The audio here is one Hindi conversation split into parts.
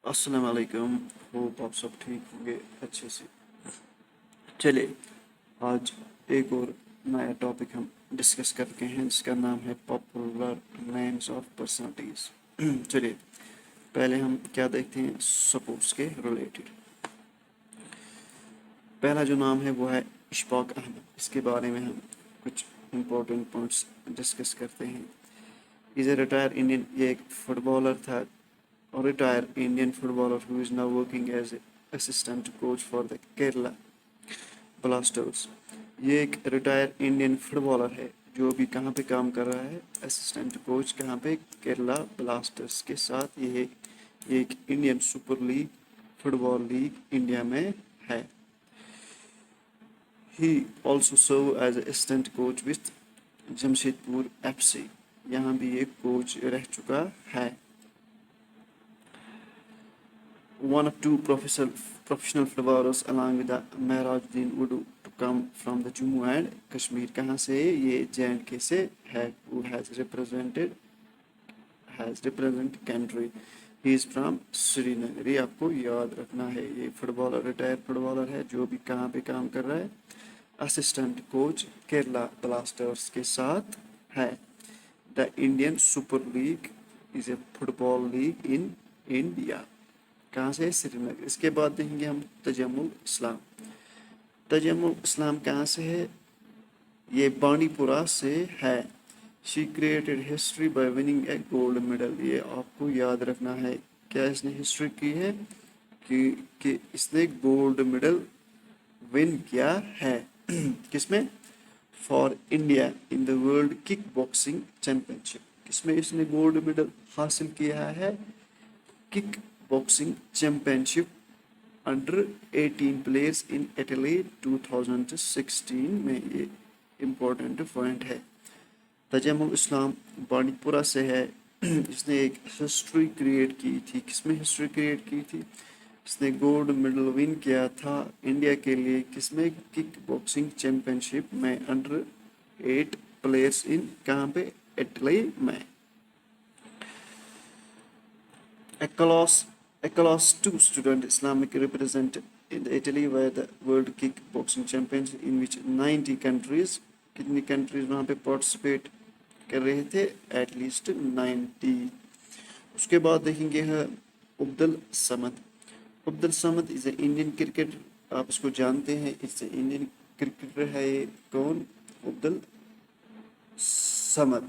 अस्सलाम वालेकुम। होप आप सब ठीक होंगे अच्छे से। चलिए आज एक और नया टॉपिक हम डिस्कस करते हैं जिसका नाम है पॉपुलर नेम्स ऑफ पर्सनालिटीज़। चलिए पहले हम क्या देखते हैं स्पोर्ट्स के रिलेटेड। पहला जो नाम है वो है इशफाक अहमद। इसके बारे में हम कुछ इम्पोर्टेंट पॉइंट्स डिस्कस करते हैं। इज़ ए रिटायर इंडियन, ये एक फुटबॉलर था और retire Indian footballer who is now working as assistant coach for the Kerala Blasters. ये एक रिटायर इंडियन फुटबॉलर है जो अभी कहाँ पे काम कर रहा है, असिस्टेंट कोच कहाँ पे, केरला ब्लास्टर्स के साथ। ये एक Indian Super League football league India में है। He also serve as assistant coach with Jamshedpur FC। यहाँ भी एक कोच रह चुका है। One of two professional footballers along with the Mehrajuddin Udu to come from the Jammu and Kashmir। कहाँ से? ये J&K से है। Who has represent country। He is from Srinagar. ये आपको याद रखना है। ये फुटबॉलर रिटायर्ड फुटबॉलर है जो भी कहाँ पे काम कर रहा है, असिस्टेंट कोच केरला ब्लास्टर्स के साथ है। The Indian Super league is a football league in India. कहाँ से? श्रीनगर। इसके बाद देखेंगे हम तजम्मुल इस्लाम। तजम्मुल इस्लाम कहाँ से है? ये बांडीपुरा से है। She created history by winning A gold medal. ये आपको याद रखना है। क्या इसने हिस्ट्री की है कि इसने गोल्ड मेडल विन किया है। किसमें? For India in the world kick boxing championship. किसमें इसने गोल्ड मेडल हासिल किया है? Kick boxing championship under 18 players in Italy 2016 में। ये इम्पोर्टेंट पॉइंट है। तजम्मुल इस्लाम बांडीपुरा से है। इसने एक हिस्ट्री क्रिएट की थी। किसमें हिस्ट्री क्रिएट की थी? इसने गोल्ड मेडल विन किया था इंडिया के लिए। किसमें? किक बॉक्सिंग चैंपियनशिप में अंडर 8 प्लेयर्स इन कहाँ पे? इटली में। A class 2 student Islamic represented in Italy were the World Kickboxing Champions in which 90 countries, कितनी countries वहाँ पे participate कर रहे थे? At least 90। उसके बाद देखेंगे है Abdul Samad. Abdul Samad is a Indian cricketer. आप इसको जानते हैं, इससे इंडियन क्रिकेटर है। ये कौन? Abdul Samad.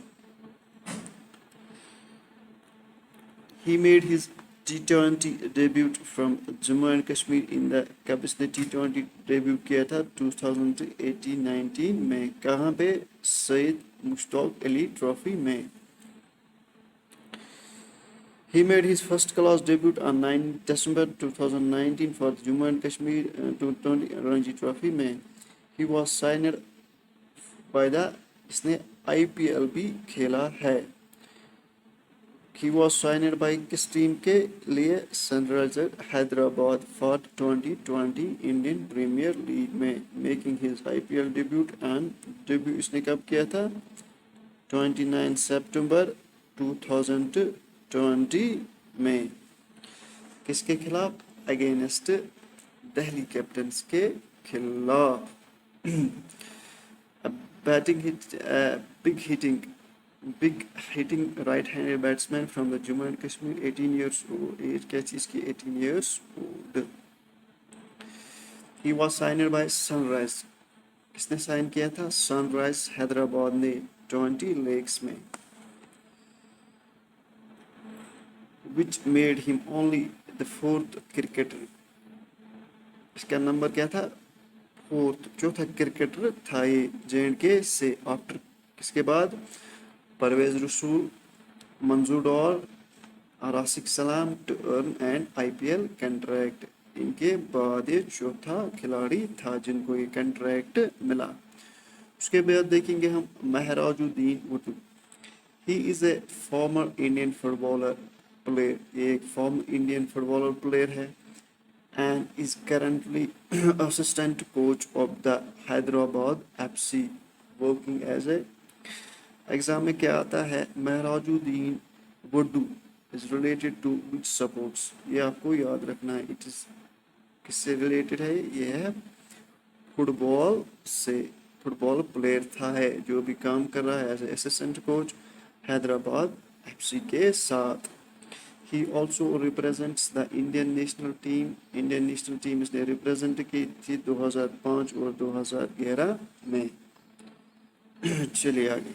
He made his T20 debut from Jammu and Kashmir in the कब इसने T20 डेब्यू किया था? 2018-19 में। कहाँ पे? सैयद मुश्ताक अली ट्रॉफी में। He made his first class debut on 9 December 2019 for the Jammu and Kashmir 2020 Ranji Trophy में। He was signed by the, इसने IPL भी खेला है। He was signed by किस टीम के लिए? Sunriser Hyderabad for 2020 Indian premier league में। Making his IPL debut and debut इसने कब किया था? 29 सितंबर 2020 में। किसके खिलाफ? अगेंस्ट दिल्ली कैपिटल्स के खिलाफ। Batting hit big hitting right-handed batsman from the Jammu and Kashmir, 18 years old। As क्या चीज़ की? 18 years old। He was signed by Sunrise। किसने साइन किया था? सनराइज हैदराबाद ने 20 legs में। Which made him only the fourth cricketer। इसका नंबर क्या था? फोर्थ, चौथा क्रिकेटर था ये J&K से। आफ्टर किसके बाद? परवेज रसूल, मंजूर और Rasik Salam to earn and IPL contract. इनके बाद ये चौथा खिलाड़ी था जिनको ये कंट्रैक्ट मिला। उसके बाद देखेंगे हम Mehrajuddin Urdu. He is a former Indian footballer player. ये एक फॉर्मर इंडियन फुटबॉलर प्लेयर है and is currently assistant coach of the Hyderabad FC, working as a। Exam में क्या आता है? Mehrajuddin Wadoo is related to which sports, ये आपको याद रखना है। इट इज किससे रिलेटेड है, ये है फुटबॉल से। फुटबॉल प्लेयर था है जो भी काम कर रहा है as assistant coach Hyderabad FC के साथ। He also represents the Indian national team. Indian national team इसने रिप्रेजेंट की थी 2005 और 2011 में। चलिए आगे।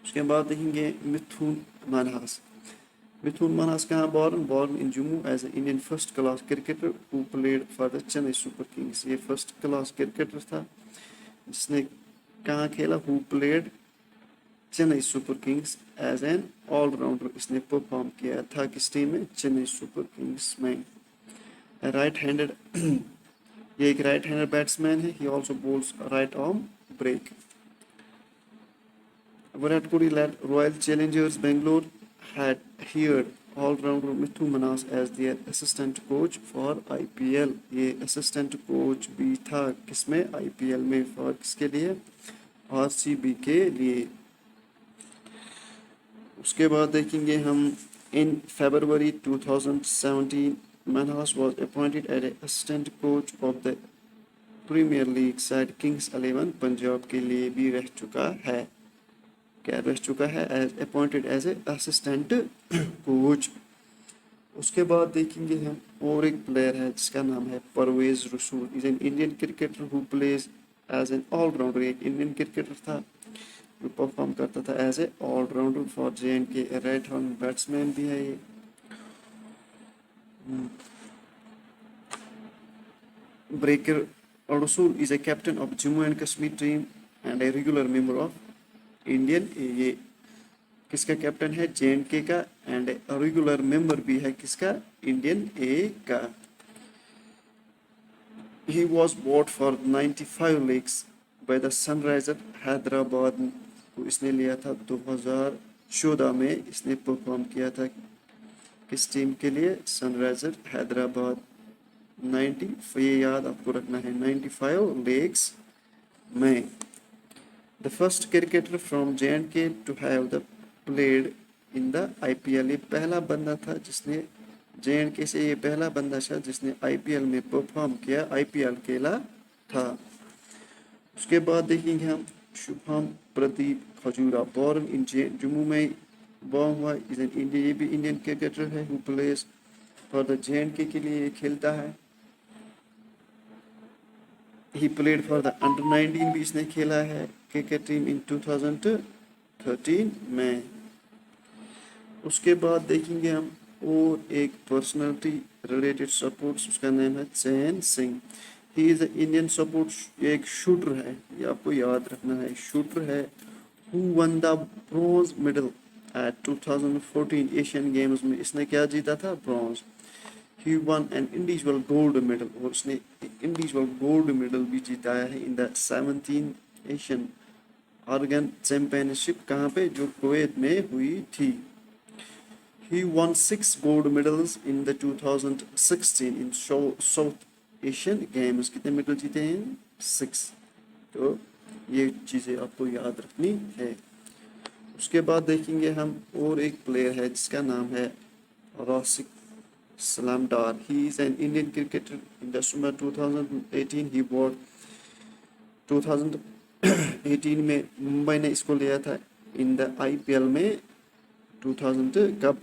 उसके बाद देखेंगे मिथुन मनहास। मिथुन मनहास कहाँ born in Jammu as an Indian first class cricketer who played for the Chennai Super Kings। ये फर्स्ट क्लास क्रिकेटर था जिसने कहाँ खेला, who played Chennai Super Kings as an allrounder. इसने परफॉर्म किया था किस टीम में, चेन्नई सुपर किंग्स में। राइट हैंडेड ये एक राइट हैंडेड बैट्समैन है। He also bowls right arm break. Virat Kohli led Royal Challengers Bangalore had hired all-rounder Mithu Manas as their assistant coach for IPL। ये असिस्टेंट कोच भी था किसमें, IPL में। फॉर किसके लिए, RCB के लिए। उसके बाद देखेंगे हम इन February 2017 Manhas was appointed as assistant coach of the Premier League side Kings 11 Punjab के लिए भी रह चुका है। क्या रह चुका है, as appointed as a assistant coach. उसके बाद देखेंगे हम और एक प्लेयर है जिसका नाम है Parvez Rasool. Is an Indian cricketer who plays as an allrounder. एक इंडियन क्रिकेटर था जो परफॉर्म करता था as a allrounder for JNK। Right hand batsman भी है ये। ब्रेकर Rasool is a captain of Jammu and Kashmir team and a regular member of Indian A. ये किसका कैप्टन है, JNK का, एंड रेगुलर मेंबर भी है किसका, इंडियन ए का। He was bought for 95 lakhs by the Sunriser Hyderabad को इसने लिया था 2014 में। इसने परफॉर्म किया था किस टीम के लिए, सनराइजर हैदराबाद। 90 ये याद आपको रखना है, 95 lakhs में। The first cricketer from JNK to have the played in the IPL। ये पहला बंदा था जिसने JNK से, ये पहला बंदा था जिसने IPL में परफॉर्म किया, IPL खेला था। उसके बाद देखेंगे हम शुभम प्रदीप खजूरा। बॉर्न इन जम्मू में बॉर्न हुआ। इज एन इंडियन, ये भी इंडियन क्रिकेटर है who plays for the JNK के लिए खेलता है। He played for the under-19 भी इसने खेला है क्रिकेट टीम इन 2013 में। उसके बाद देखेंगे हम और एक पर्सनालिटी रिलेटेड सपोर्ट्स, उसका नाम है Chain Singh. He is Indian sport, एक शूटर है, ये आपको याद रखना है, शूटर है। Who won the bronze medal at 2014 Asian games में। इसने क्या जीता था, bronze. He won an individual gold medal और उसने इंडिविजुअल गोल्ड मेडल भी जीताया है in the 17 Asian organ championship. कहाँ पे, जो कुवैत में हुई थी। He won 6 gold medals in the 2016 in South Asian Games। कितने मेडल जीते हैं, 6। तो ये चीज़ें आपको याद रखनी है। उसके बाद देखेंगे हम और एक प्लेयर है जिसका नाम है राशिक Slamdar। He is an Indian cricketer in the summer 2018। He bought 2018 में मुंबई ने इसको लिया था इन द IPL में 2000 कब,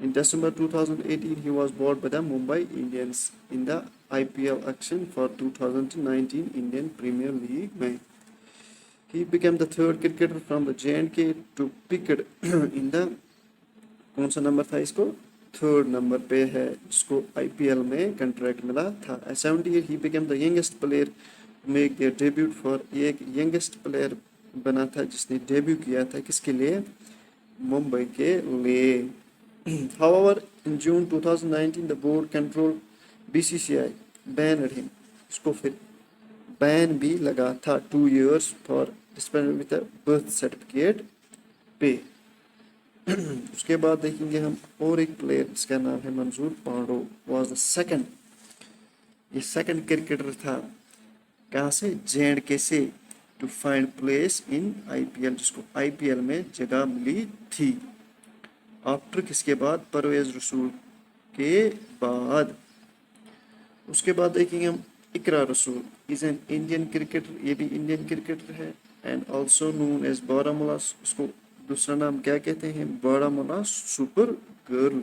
in December 2018 he was bought by the Mumbai Indians in the IPL action for 2019 Indian Premier League में। He became the third cricketer from the JNK to pick it in the, कौन सा नंबर था इसको, थर्ड नंबर पे है जिसको IPL में कंट्रैक्ट मिला था। 70 he became the youngest player make their debut for, ये एक यंगेस्ट प्लेयर बना था जिसने डेब्यू किया था किसके लिए, मुंबई के लिए। However in June 2019 the board controlled BCCI banned him। इसको फिर बैन भी लगा था 2 years for dispensing with the birth certificate पे। उसके बाद देखेंगे हम और एक प्लेयर जिसका नाम है Manzoor Pandow. Was the second, ये सेकंड क्रिकेटर था कहाँ से, JNK से, to find place in IPL, जिसको IPL में जगह मिली थी। आफ्टर किसके बाद, परवेज रसूल के बाद। उसके बाद देखेंगे हम इकरा रसूल इज एन इंडियन क्रिकेटर, ये भी इंडियन क्रिकेटर है, and also known as Baramulla, उसको दूसरा नाम क्या कहते हैं, Baramulla super girl.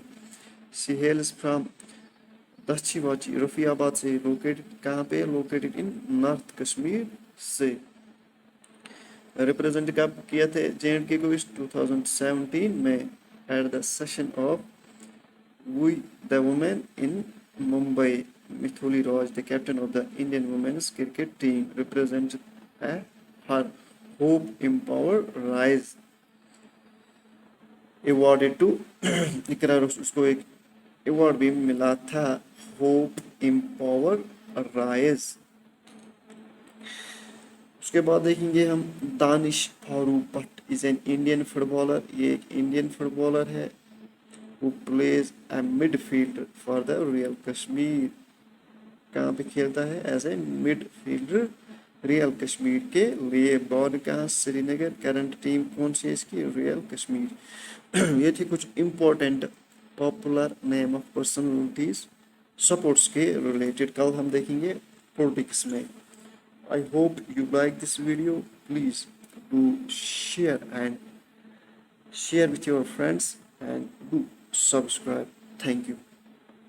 She hails from Dachhiwachi, Rafiabad से, लोकेटेड कहाँ पे, लोकेटेड इन नॉर्थ कश्मीर से। रिप्रेजेंट कब किया थे JNK को, इस 2017 में at the session of we the women in Mumbai. Mithuli Raj, the captain of the Indian women's cricket team, represents her Hope Empower Rise awarded to इकरा उसको एक अवार्ड भी मिला था, होप एम्पावर राइज। उसके बाद देखेंगे हम Danish Farooq Bhat is an Indian footballer, ये एक इंडियन फुटबॉलर है, who plays a midfielder for the Real Kashmir. कहाँ पे खेलता है, as a midfielder Real Kashmir के लिए। बॉर्न कहाँ, श्रीनगर। करंट टीम कौन सी है इसकी, रियल कश्मीर। ये थी कुछ important popular name of personalities sports के रिलेटेड। कल हम देखेंगे पॉलिटिक्स में। I hope you like this video. Please do share with your friends and do subscribe. Thank you.